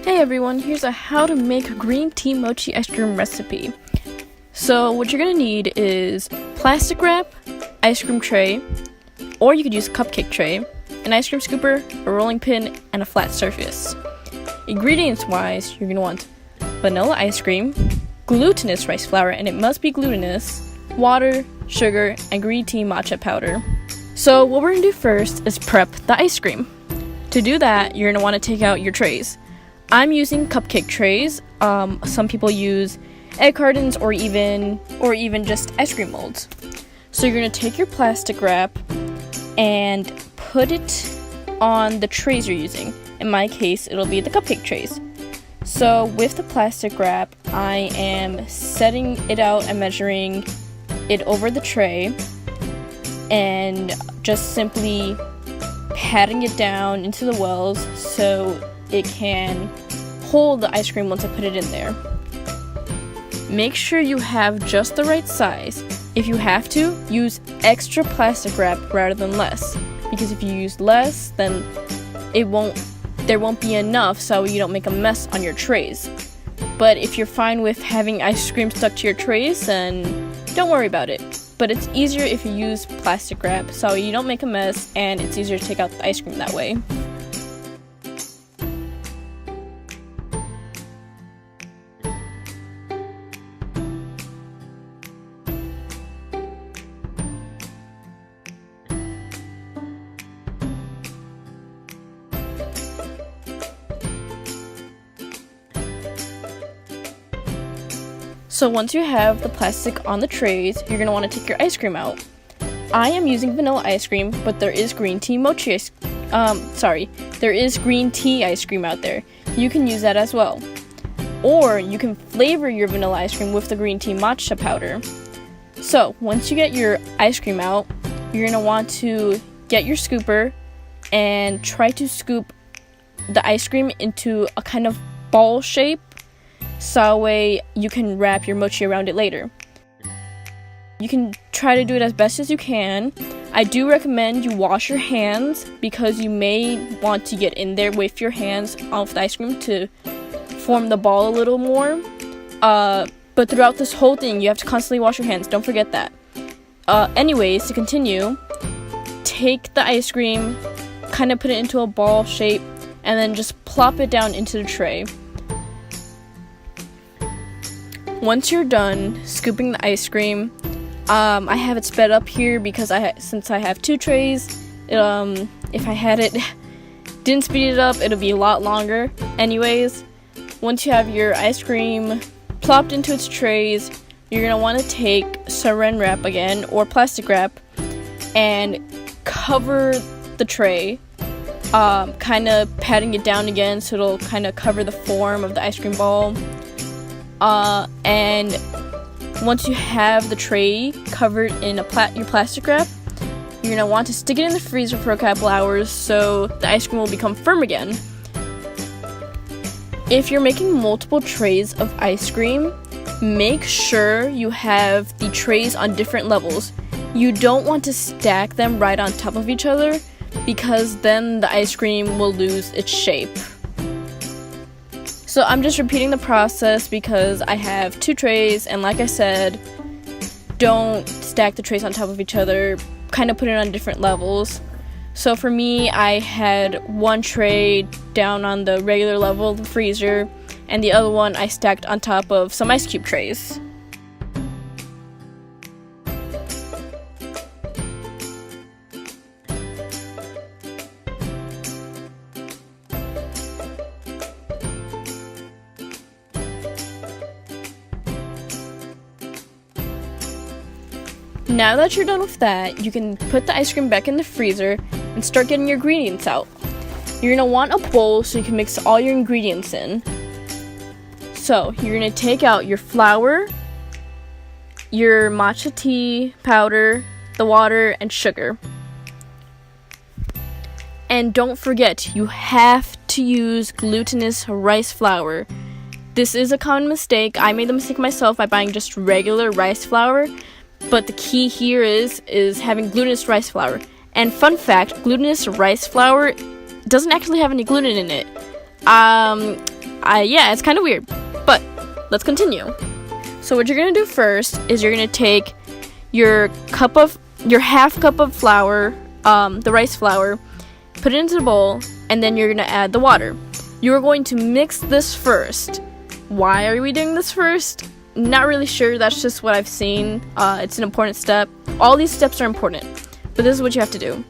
Hey everyone, here's a how to make green tea mochi ice cream recipe. So what you're gonna need is plastic wrap, ice cream tray, or you could use a cupcake tray, an ice cream scooper, a rolling pin, and a flat surface. Ingredients wise, you're gonna want vanilla ice cream, glutinous rice flour, and it must be glutinous, water, sugar, and green tea matcha powder. So what we're gonna do first is prep the ice cream. To do that, you're gonna want to take out your trays. I'm using cupcake trays. Some people use egg cartons or even just ice cream molds. So you're gonna take your plastic wrap and put it on the trays you're using. In my case, it'll be the cupcake trays. So with the plastic wrap, I am setting it out and measuring it over the tray and just simply patting it down into the wells so it can hold the ice cream once I put it in there. Make sure you have just the right size. If you have to, use extra plastic wrap rather than less, because if you use less, then there won't be enough so you don't make a mess on your trays. But if you're fine with having ice cream stuck to your trays, then don't worry about it. But it's easier if you use plastic wrap so you don't make a mess and it's easier to take out the ice cream that way. So once you have the plastic on the trays, you're going to want to take your ice cream out. I am using vanilla ice cream, but there is green tea there is green tea ice cream out there. You can use that as well. Or you can flavor your vanilla ice cream with the green tea matcha powder. So once you get your ice cream out, you're going to want to get your scooper and try to scoop the ice cream into a kind of ball shape, so that way you can wrap your mochi around it later. You can try to do it as best as you can. I do recommend you wash your hands because you may want to get in there with your hands off the ice cream to form the ball a little more. But throughout this whole thing, you have to constantly wash your hands. Don't forget that. Anyways, to continue, take the ice cream, kind of put it into a ball shape, and then just plop it down into the tray. Once you're done scooping the ice cream, I have it sped up here because since I have two trays, if I didn't speed it up, it'll be a lot longer. Anyways, once you have your ice cream plopped into its trays, you're going to want to take saran wrap again, or plastic wrap, and cover the tray, kind of patting it down again so it'll kind of cover the form of the ice cream ball. And once you have the tray covered in your plastic wrap, you're going to want to stick it in the freezer for a couple hours so the ice cream will become firm again. If you're making multiple trays of ice cream, make sure you have the trays on different levels. You don't want to stack them right on top of each other because then the ice cream will lose its shape. So I'm just repeating the process because I have two trays, and like I said, don't stack the trays on top of each other, kind of put it on different levels. So for me, I had one tray down on the regular level of the freezer, and the other one I stacked on top of some ice cube trays. Now that you're done with that, you can put the ice cream back in the freezer and start getting your ingredients out. You're going to want a bowl so you can mix all your ingredients in. So you're going to take out your flour, your matcha tea powder, the water, and sugar. And don't forget, you have to use glutinous rice flour. This is a common mistake. I made the mistake myself by buying just regular rice flour. But the key here is having glutinous rice flour. And fun fact, glutinous rice flour doesn't actually have any gluten in it. Yeah, it's kind of weird, but let's continue. So what you're gonna do first is you're gonna take your half cup of flour, the rice flour, put it into the bowl, and then you're gonna add the water. You are going to mix this first. Why are we doing this first? Not really sure. That's just what I've seen. It's an important step. All these steps are important, but this is what you have to do.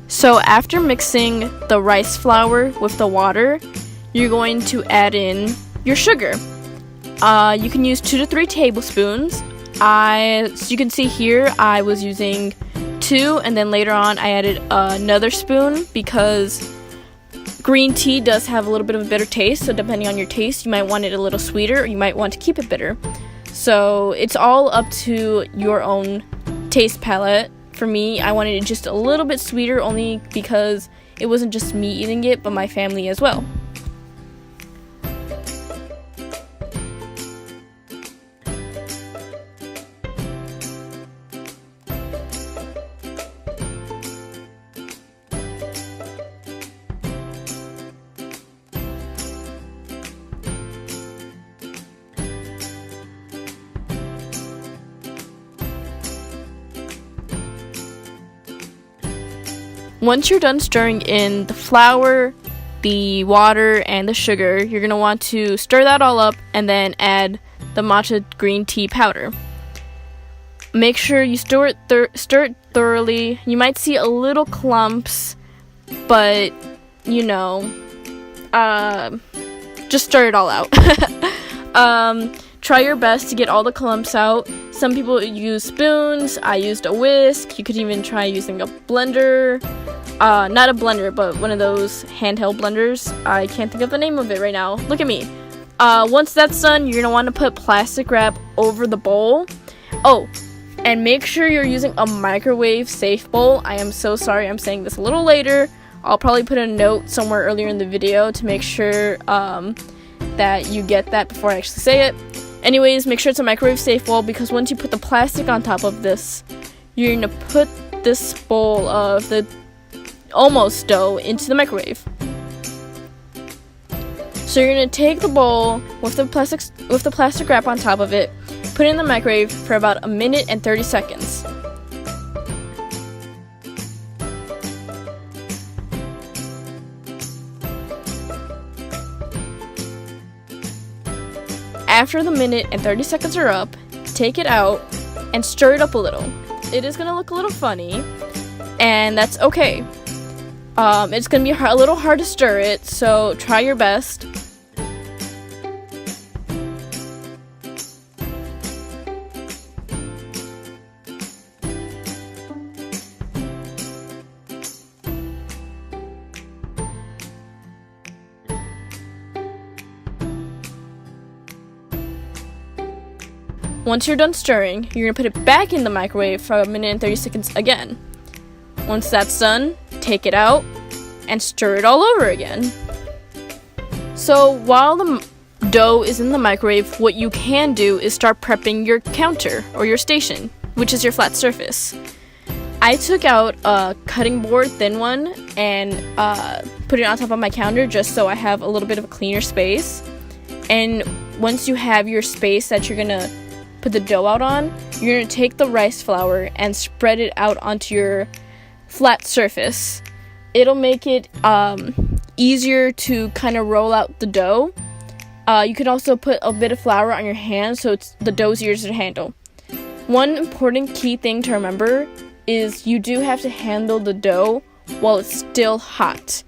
So after mixing the rice flour with the water, you're going to add in your sugar. You can use 2 to 3 tablespoons. So you can see here, I was using 2, and then later on I added another spoon because green tea does have a little bit of a bitter taste. So depending on your taste, you might want it a little sweeter, or you might want to keep it bitter. So it's all up to your own taste palette. For me, I wanted it just a little bit sweeter, only because it wasn't just me eating it, but my family as well. Once you're done stirring in the flour, the water, and the sugar, you're going to want to stir that all up and then add the matcha green tea powder. Make sure you stir it thoroughly. You might see a little clumps, but just stir it all out. Try your best to get all the clumps out. Some people use spoons. I used a whisk. You could even try using a blender. Not a blender, but one of those handheld blenders. I can't think of the name of it right now. Look at me. Once that's done, you're going to want to put plastic wrap over the bowl. Oh, and make sure you're using a microwave safe bowl. I am so sorry I'm saying this a little later. I'll probably put a note somewhere earlier in the video to make sure that you get that before I actually say it. Anyways, make sure it's a microwave safe bowl, because once you put the plastic on top of this, you're going to put this bowl of the almost dough into the microwave. So you're going to take the bowl with the plastic wrap on top of it, put it in the microwave for about 1 minute and 30 seconds. After the 1 minute and 30 seconds are up, take it out and stir it up a little. It is going to look a little funny, and that's okay. It's going to be a little hard to stir it, so try your best. Once you're done stirring, you're going to put it back in the microwave for 1 minute and 30 seconds again. Once that's done, take it out and stir it all over again. So while the dough is in the microwave, what you can do is start prepping your counter or your station, which is your flat surface. I took out a cutting board, thin one, and put it on top of my counter just so I have a little bit of a cleaner space. And once you have your space that you're going to put the dough out on, you're going to take the rice flour and spread it out onto your flat surface. It'll make it easier to kind of roll out the dough. You can also put a bit of flour on your hand so the dough's easier to handle. One important key thing to remember is you do have to handle the dough while it's still hot.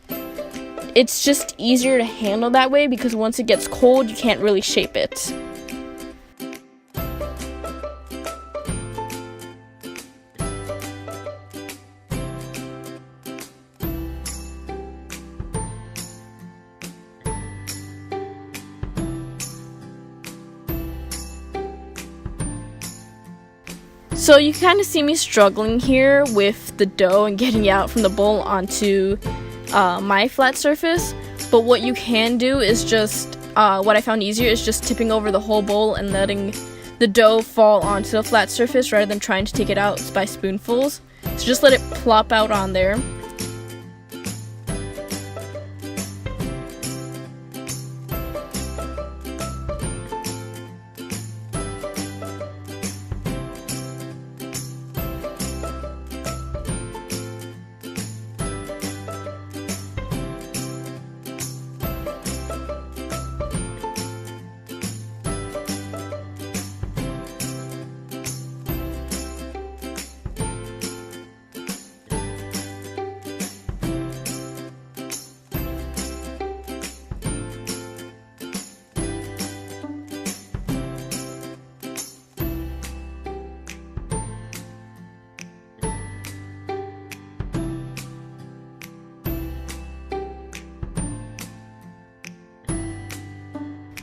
It's just easier to handle that way because once it gets cold, you can't really shape it. So you kind of see me struggling here with the dough and getting it out from the bowl onto my flat surface. But what you can do is just, what I found easier is just tipping over the whole bowl and letting the dough fall onto the flat surface rather than trying to take it out by spoonfuls. So just let it plop out on there.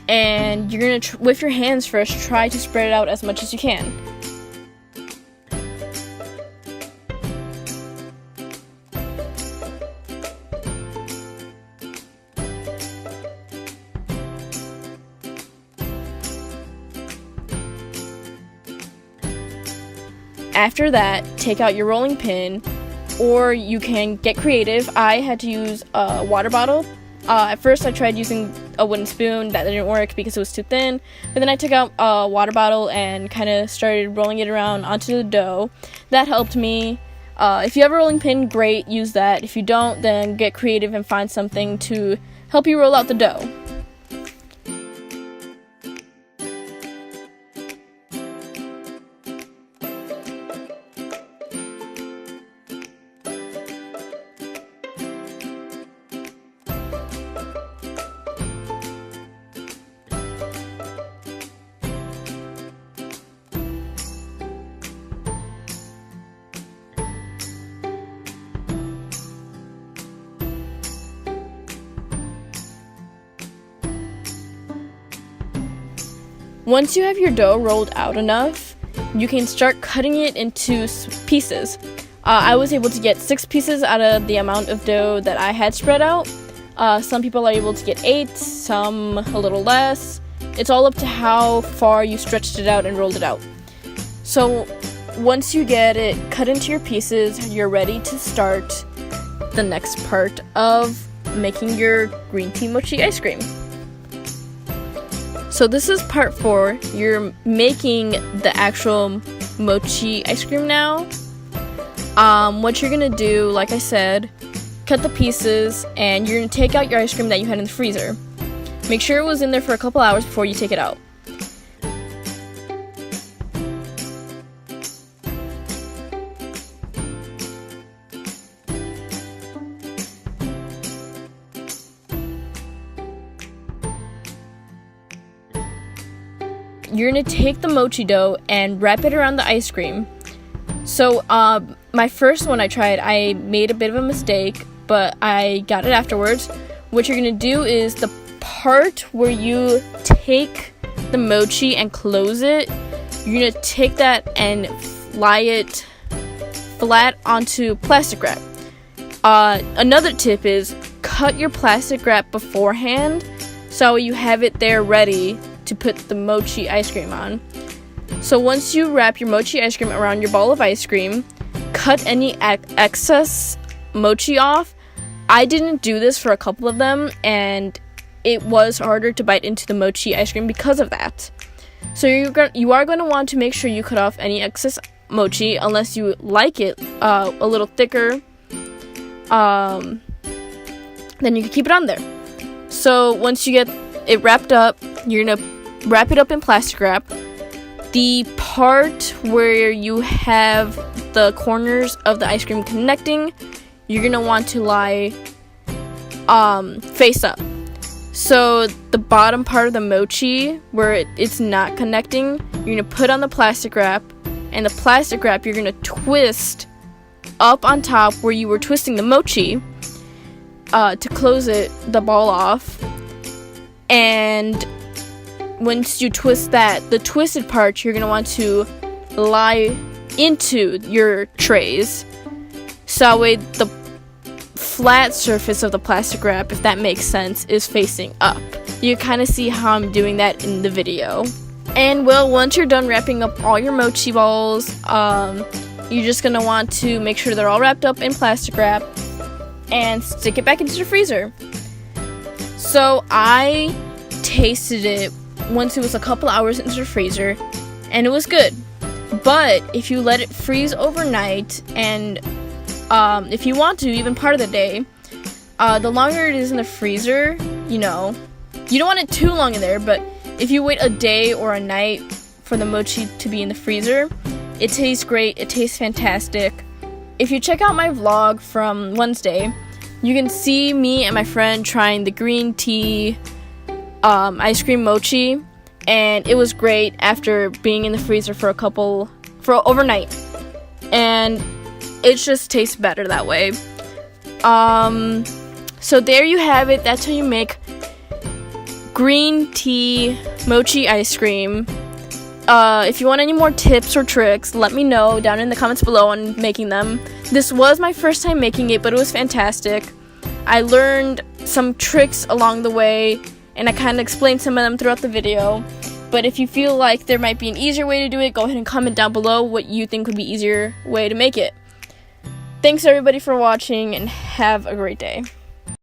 And you're gonna, with your hands first, try to spread it out as much as you can. After that, take out your rolling pin, or you can get creative. I had to use a water bottle. At first I tried using a wooden spoon. That didn't work because it was too thin, but then I took out a water bottle and kind of started rolling it around onto the dough. That helped me. If you have a rolling pin, great, use that. If you don't, then get creative and find something to help you roll out the dough. Once you have your dough rolled out enough, you can start cutting it into pieces. I was able to get 6 pieces out of the amount of dough that I had spread out. Some people are able to get 8, some a little less. It's all up to how far you stretched it out and rolled it out. So once you get it cut into your pieces, you're ready to start the next part of making your green tea mochi ice cream. So this is part 4. You're making the actual mochi ice cream now. What you're gonna do, like I said, cut the pieces and you're gonna take out your ice cream that you had in the freezer. Make sure it was in there for a couple hours before you take it out. You're gonna take the mochi dough and wrap it around the ice cream. So my first one I tried, I made a bit of a mistake, but I got it afterwards. What you're gonna do is the part where you take the mochi and close it, you're gonna take that and lie it flat onto plastic wrap. Another tip is cut your plastic wrap beforehand so you have it there ready to put the mochi ice cream on. So once you wrap your mochi ice cream around your ball of ice cream, cut any excess mochi off. I didn't do this for a couple of them, and it was harder to bite into the mochi ice cream because of that. So you are going to want to make sure you cut off any excess mochi unless you like it a little thicker. Then you can keep it on there. So once you get it wrapped up, you're going to wrap it up in plastic wrap. The part where you have the corners of the ice cream connecting, you're going to want to lie face up. So the bottom part of the mochi where it's not connecting, you're going to put on the plastic wrap, and the plastic wrap you're going to twist up on top where you were twisting the mochi to close the ball off. And once you twist that, the twisted part, you're going to want to lie into your trays. So that way the flat surface of the plastic wrap, if that makes sense, is facing up. You kind of see how I'm doing that in the video. And well, once you're done wrapping up all your mochi balls, you're just going to want to make sure they're all wrapped up in plastic wrap and stick it back into the freezer. So I tasted it once it was a couple hours into the freezer, and it was good. But if you let it freeze overnight, and if you want to, even part of the day, the longer it is in the freezer, you know, you don't want it too long in there, but if you wait a day or a night for the mochi to be in the freezer, it tastes great, it tastes fantastic. If you check out my vlog from Wednesday, you can see me and my friend trying the green tea ice cream mochi, and it was great after being in the freezer for overnight, and it just tastes better that way. So there you have it. That's how you make green tea mochi ice cream. If you want any more tips or tricks, let me know down in the comments below on making them. This was my first time making it, but it was fantastic. I learned some tricks along the way, and I kind of explained some of them throughout the video. But if you feel like there might be an easier way to do it, go ahead and comment down below what you think would be easier way to make it. Thanks everybody for watching, and have a great day.